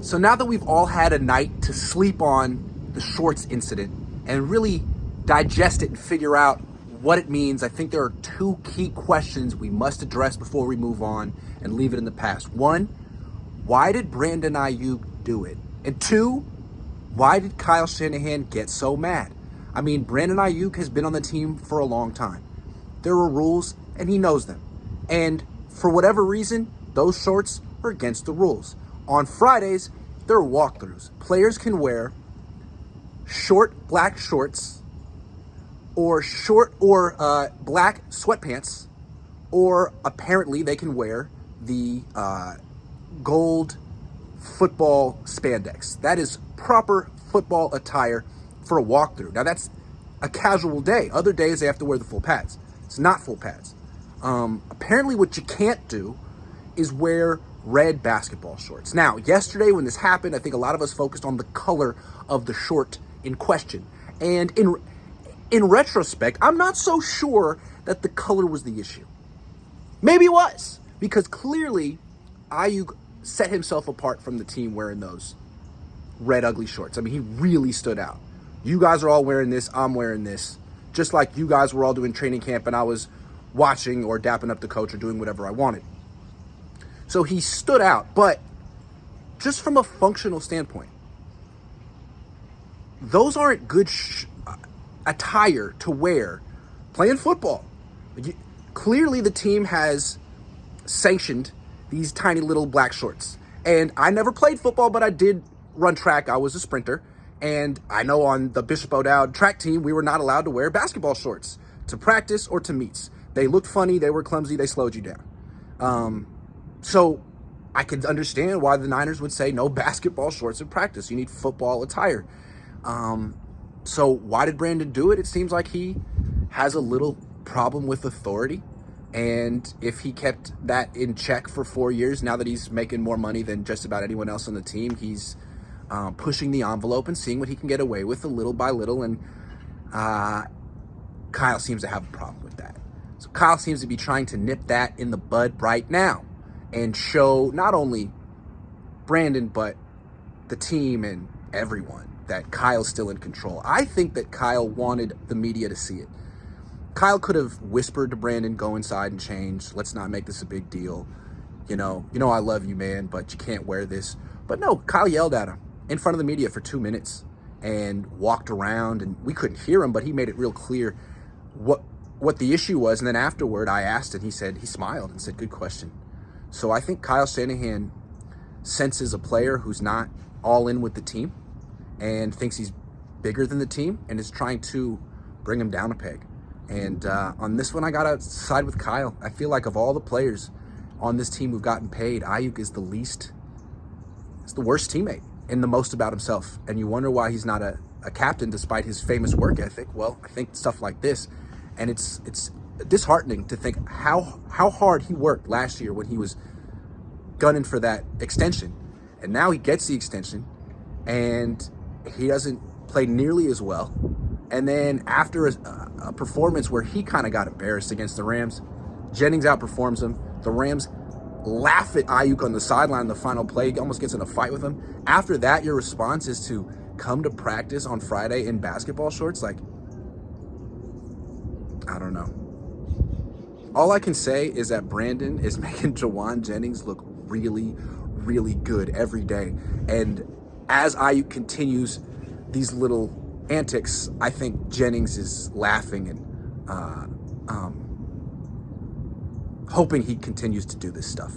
So now that we've all had a night to sleep on the shorts incident and really digest it and figure out what it means, I think there are two key questions we must address before we move on and leave it in the past. One, why did Brandon Aiyuk do it? And two, why did Kyle Shanahan get so mad? I mean, Brandon Aiyuk has been on the team for a long time. There are rules, and he knows them. And for whatever reason, those shorts are against the rules. On Fridays, there are walkthroughs. Players can wear short black shorts or black sweatpants, or apparently they can wear the gold football spandex. That is proper football attire for a walkthrough. Now that's a casual day. Other days they have to wear the full pads. It's not full pads. Apparently what you can't do is wear red basketball shorts. Now, yesterday when this happened, I think a lot of us focused on the color of the short in question. And in retrospect, I'm not so sure that the color was the issue. Maybe it was, because clearly Aiyuk set himself apart from the team wearing those red ugly shorts. I mean, he really stood out. You guys are all wearing this, I'm wearing this. Just like you guys were all doing training camp and I was watching or dapping up the coach or doing whatever I wanted. So he stood out, but just from a functional standpoint, those aren't good attire to wear playing football. Clearly the team has sanctioned these tiny little black shorts. And I never played football, but I did run track. I was a sprinter. And I know on the Bishop O'Dowd track team, we were not allowed to wear basketball shorts to practice or to meets. They looked funny, they were clumsy, they slowed you down. So I could understand why the Niners would say no basketball shorts in practice. You need football attire. So why did Brandon do it? It seems like he has a little problem with authority. And if he kept that in check for 4 years, now that he's making more money than just about anyone else on the team, he's pushing the envelope and seeing what he can get away with a little by little. And Kyle seems to have a problem with that. So Kyle seems to be trying to nip that in the bud right now and show not only Brandon, but the team and everyone that Kyle's still in control. I think that Kyle wanted the media to see it. Kyle could have whispered to Brandon, go inside and change. Let's not make this a big deal. You know, I love you, man, but you can't wear this. But no, Kyle yelled at him in front of the media for 2 minutes and walked around, and we couldn't hear him, but he made it real clear what the issue was. And then afterward, I asked, and he smiled and said, good question. So I think Kyle Shanahan senses a player who's not all in with the team and thinks he's bigger than the team and is trying to bring him down a peg. And on this one, I got to side with Kyle. I feel like of all the players on this team who've gotten paid, Aiyuk is the worst teammate and the most about himself. And you wonder why he's not a captain despite his famous work ethic. Well, I think stuff like this, and it's disheartening to think how hard he worked last year when he was gunning for that extension. And now he gets the extension, and he doesn't play nearly as well. And then after a performance where he kind of got embarrassed against the Rams, Jennings outperforms him. The Rams laugh at Aiyuk on the sideline in the final play. He almost gets in a fight with him. After that, your response is to come to practice on Friday in basketball shorts? Like, I don't know. All I can say is that Brandon is making Jawan Jennings look really, really good every day. And as Aiyuk continues these little antics, I think Jennings is laughing and hoping he continues to do this stuff.